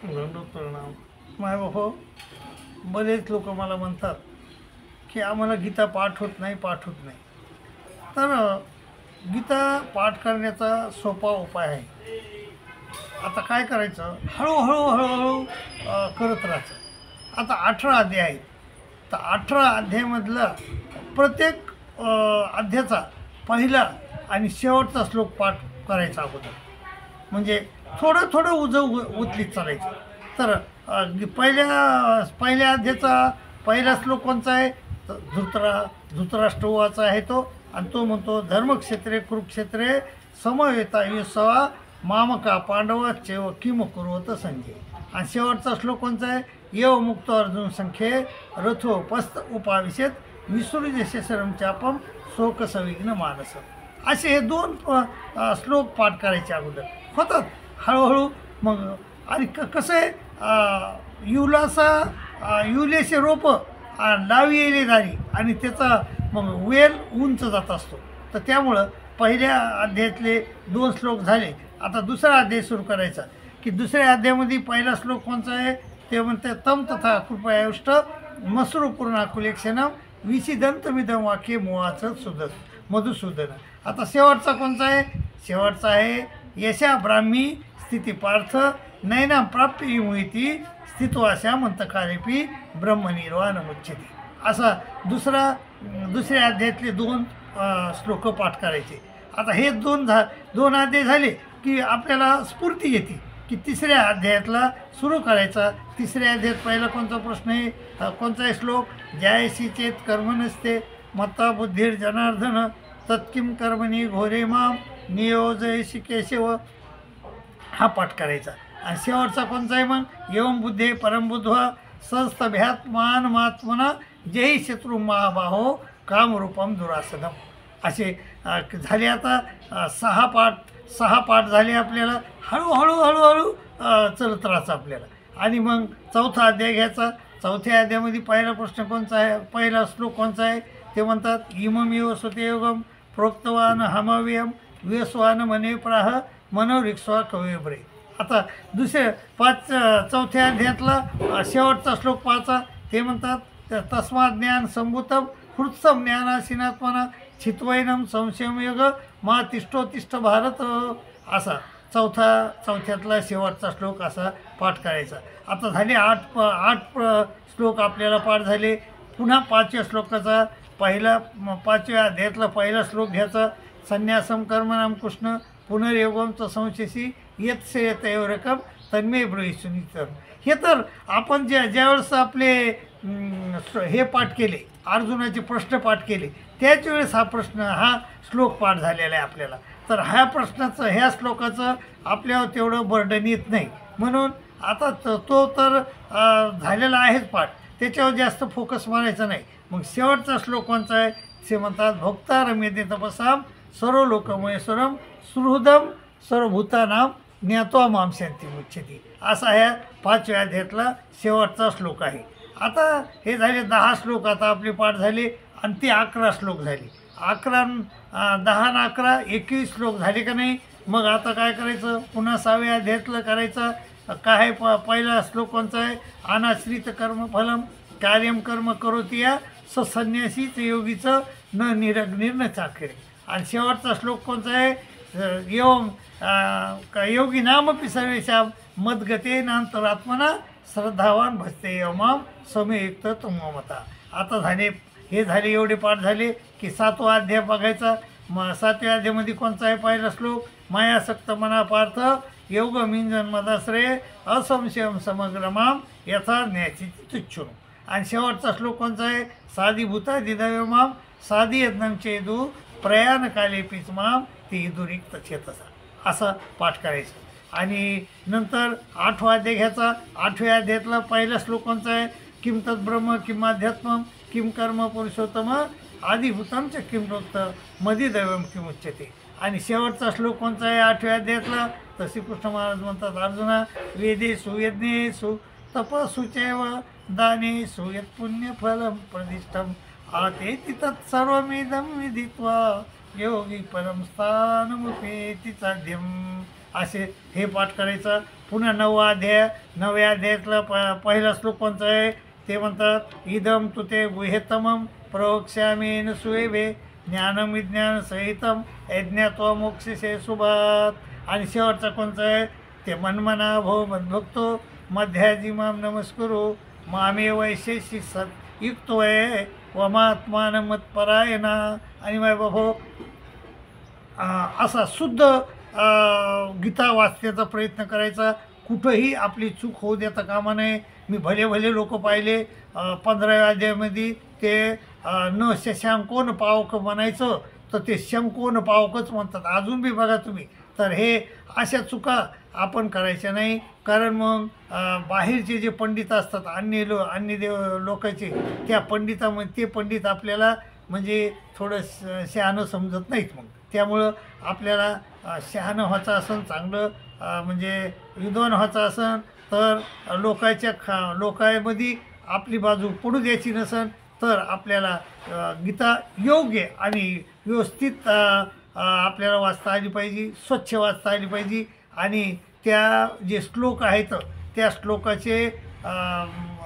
दंडोत प्रणाम. मायबाप, बरेच लोक मला म्हणतात की आम्हाला गीता पाठ होत नाही, पाठ होत नाही. तर गीता पाठ करण्याचा सोपा उपाय आहे. आता काय करायचं, हळूहळू हळूहळू करत राहायचं. आता 18 अध्याय आहेत. तर 18 अध्यायामधला प्रत्येक अध्यायाचा पहिला आणि शेवटचा श्लोक पाठ करायचा अगोदर. म्हणजे थोडं थोडं उचलीत चालायचं. तर पहिल्या अध्यायाचा पहिला श्लोक कोणचा आहे, तर धृतराष्ट्रवाचा आहे तो. आणि तो म्हणतो, धर्मक्षेत्रे कुरुक्षेत्रे समवेता युसवा मामका पांडव चेव किम कुर्वत संजय. आणि शेवटचा श्लोक कोणचा आहे, येव मुक्त अर्जुन संख्ये रथोपस्थ उपाविशेत विसृजस्य शरम चापम शोक सविघ्न मानस. असे हे दोन श्लोक पाठ करायचे अगोदर होतात हळूहळू. मग आणि कसं आहे, युलेचे रोप लावी येले दारी आणि त्याचा मग वेल उंच जात असतो. तर त्यामुळं पहिल्या अध्यायातले 2 श्लोक झाले. आता दुसरा अध्याय सुरू करायचा. की दुसऱ्या अध्यायामध्ये पहिला श्लोक कोणचा आहे, ते म्हणते, तम तथा कृपयायुष्ट मसरू पूर्णाकुलेक्षणम विशिदंतमिदम वाक्य मुवाचं मधुसूदन. आता शेवटचा कोणचा आहे, शेवटचा आहे, यशा ब्राह्मी स्थिती पार्थ नैना प्राप्ती मुहिती स्थित्वाशा मंतकारेपी ब्रह्मनिर्वाण मुच्छते. असा दुसऱ्या अध्यायातले 2 श्लोक पाठ करायचे. आता हे दोन अध्याय झाले की आपल्याला स्फूर्ती येते की तिसऱ्या अध्यायातला सुरू करायचा. तिसऱ्या अध्यायात पहिला कोणता प्रश्न आहे, कोणता आहे श्लोक, जयाशी चेत कर्म नसते मत्ता बुद्धीर जनार्दन तत्किम कर्मणी घोरे माम नियोजयशी केशव. हा पाठ करायचा. आणि शेवटचा कोणचा आहे मग, एवं बुद्धे परमबुद्ध्वा संस्थभ्यात मान मात्मना जय शत्रू महाबाहो कामरूपम दुरासनम. असे झाले. आता 6 पाठ झाले. आपल्याला हळूहळू हळूहळू चलत राहायचं आपल्याला. आणि मग चौथा अध्याय घ्यायचा. चौथ्या अध्यायामध्ये पहिला प्रश्न कोणचा आहे, पहिला श्लोक कोणचा आहे, ते म्हणतात, इममिव सुतेयोगम प्रोक्तवान हमव्यम व्यस्वान मने प्राह मनोरिक्स्वा कवेब्रे. आता चौथ्या अध्यायातला शेवटचा श्लोक पाहायचा. ते म्हणतात, तस्मात् ज्ञान संभूतम हृत्सम ज्ञानासीनात्मना छित्वैनम संशययोग मा तिष्ठोतिष्ठ भारत. असा चौथ्यातला शेवटचा श्लोक असा पाठ करायचा. आता झाले 8 श्लोक आपल्याला पाठ झाले. पुन्हा 5व्या श्लोकाचा पाचव्या अध्यायातला पहिला श्लोक घ्यायचा. संन्यासम कर्मणाम कृष्ण पुनर्योगमचं संशयशी यत्सेयतयो रकम तन्मे ब्रहीसुनितर. हे तर आपण ज्यावेळेस आपले हे पाठ केले, अर्जुनाचे प्रश्न पाठ केले, त्याच वेळेस हा श्लोक पाठ झालेला आहे आपल्याला. तर ह्या श्लोकाचं आपल्यावर तेवढं बर्डन येत नाही. म्हणून आता तो तर झालेला आहेच पाठ, त्याच्यावर जास्त फोकस मारायचा नाही. मग शेवटचा श्लोक कोणचा आहे, ते म्हणतात, भोक्तारम्यते तपसाम सर्व लोकमहेश्वरम सुहृदम सर्वभूतानाम ज्ञात्वा माम शांती मुच्छती. असा ह्या 5व्या अध्यायातला शेवटचा श्लोक आहे. आता हे झाले 10 श्लोक आता आपले पाठ झाले. आणि ते 11 श्लोक झाले. 10 आणि 11 21 श्लोक झाले का नाही. मग आता काय करायचं, पुन्हा 6व्या अध्यायातलं करायचं. काय पहिला श्लोक कोणचा आहे, अनाश्रित कर्मफलम कार्यम कर्म करोती या संन्यासीच योगीचं न निरग्निर न चाकरे. आणि शेवटचा श्लोक कोणचा आहे, योगी नामपि सर्वेशा मदगते नांतरात्मना श्रद्धावान भजते यमाम समयुक्त तुममता. आता हे झाले एवढे पाठ झाले की 7वा अध्याय बघायचा. 7व्या अध्यायामध्ये कोणचा आहे पहिला श्लोक, मायासक्त मना पार्थ योग मिंजन मदाश्रय असंशयम समग्रमाम यथा न्याची तुच्छुनु. आणि शेवटचा श्लोक कोणचा आहे, साधीभूता दिदव्यमाम साधी यज्ञम चेदू प्रयाण काले पिचमाम ते दुरिक्त चेतसा. असा पाठ करायचं. आणि नंतर 8वा अध्याय घ्यायचा. 8व्या अध्यायातला पहिला श्लोक कोणचा आहे, किम तद्ब्रह्म किम अध्यात्मम किम कर्म पुरुषोत्तम आदिभूतम च किम प्रोक्त मदिदैवम किम उच्यते. आणि शेवटचा श्लोक कोणचा आहे 8व्या अध्यायातला, तर श्रीकृष्ण महाराज म्हणतात, अर्जुना वेदेषु यज्ञेषु तपस्सुचैव दानेषु यत्पुण्यफलं प्रदिष्टम् आतेति तत्सर्वमिदं विदित्वा योगी परम स्थानमुपेति साध्यम. असे हे पाठ करायचं. पुन्हा 9वा अध्याय, 9व्या अध्यायातला पहिला श्लोक कोणता आहे ते म्हणतात, इदम तुते गुह्यतमं प्रवक्ष्यामि सुवेभे ज्ञानम विज्ञान सहितम यज्ञात्वा मोक्षसे शुभात. आणि शेवटचा कोणता आहे ते मनमना भो मद्भक्तो मध्याजिमाम नमस्कुरु मामे वैशेषी सत युक्तोय वमात्मान मत्परायणा. आणि माय बाबो असा शुद्ध गीता वाचण्याचा प्रयत्न करायचा. कुठंही आपली चूक होऊ देता कामा नये. मी भले भले लोक पाहिले 15व्या अध्यायामध्ये ते न शशांकोन पावक म्हणायचं तर ते शंकोन पावकच म्हणतात अजून बी बघा तुम्ही. तर हे अशा चुका आपण करायच्या नाही. कारण मग बाहेरचे जे पंडित असतात अन्य लोकांचे त्या पंडितामध्ये ते पंडित आपल्याला म्हणजे थोडं शहाणं समजत नाहीत. मग त्यामुळं आपल्याला शहाणं व्हायचं असन चांगलं म्हणजे विद्वान व्हायचं असन तर लोकांमध्ये आपली बाजू पडू द्यायची नसन तर आपल्याला गीता योग्य आणि व्यवस्थित आपल्याला वाचता आली पाहिजे, स्वच्छ वाचता आली पाहिजे. आणि त्या जे श्लोक आहेत त्या श्लोकाचे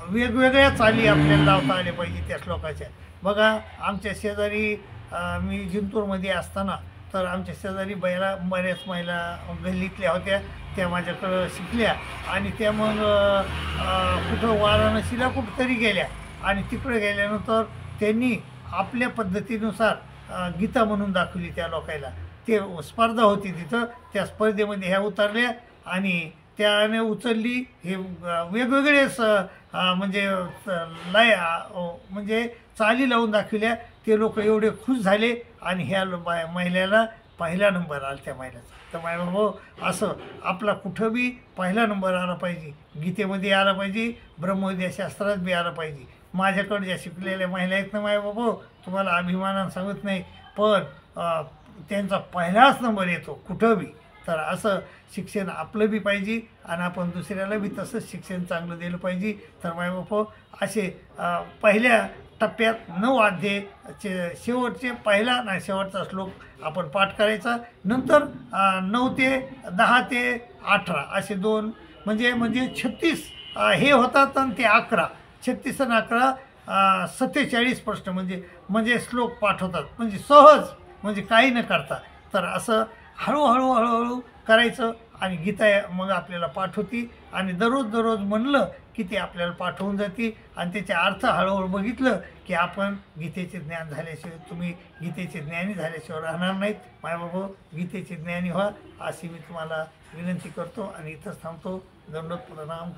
वेगवेगळ्या चाली आपल्याला लावता आल्या पाहिजे त्या श्लोकाच्या. बघा आमच्या शेजारी मी जिंतूरमध्ये असताना तर आमच्या शेजारी बऱ्याच महिला गल्लीतल्या होत्या. त्या माझ्याकडं शिकल्या आणि त्या मग कुठं वाराणसीला कुठंतरी गेल्या आणि तिकडे गेल्यानंतर त्यांनी आपल्या पद्धतीनुसार गीता म्हणून दाखवली त्या लोकांना. ते स्पर्धा होती तिथं, त्या स्पर्धेमध्ये ह्या उतरल्या आणि त्याने उचलली हे वेगवेगळे म्हणजे म्हणजे चाली लावून दाखवल्या. ते लोक एवढे खुश झाले आणि ह्या महिलेला पहिला नंबर आला त्या महिलेचा. तर माझ्या हो असं आपला कुठं बी पहिला नंबर आला पाहिजे, गीतेमध्ये आला पाहिजे, ब्रह्मविद्याशास्त्रात बी आला पाहिजे. माझ्याकडे ज्या शिकलेल्या महिला आहेत ना माझ्या बाबा तुम्हाला अभिमानानं सांगत नाही पण त्यांचा पहिलाच नंबर येतो कुठं बी. तर असं शिक्षण आपलं बी पाहिजे आणि आपण दुसऱ्याला बी तसंच शिक्षण चांगलं दिलं पाहिजे. तर माझ्या बाबा असे पहिल्या टप्प्यात 9 अध्यायाचे शेवटचे पहिला नाही शेवटचा श्लोक आपण पाठ करायचा. नंतर 9 ते 10 ते 18 असे 2 म्हणजे 36 हे होतात आणि ते 11 36 आणि 11 47 प्रश्न म्हणजे श्लोक पाठ होतात म्हणजे सहज म्हणजे काही न करता. तर असं हळूहळू करायचं आणि गीता मग आपल्याला पाठ होती आणि दररोज म्हणलं की ते आपल्याला पाठवून जाते आणि त्याचे अर्थ हळूहळू बघितलं की आपण गीतेचे ज्ञान झाल्याशिवाय तुम्ही गीतेचे ज्ञानी झाल्याशिवाय राहणार नाहीत. मायबाबा गीतेचे ज्ञानी व्हा अशी मी तुम्हाला विनंती करतो आणि इथंच थांबतो. दंडोत प्रणाम.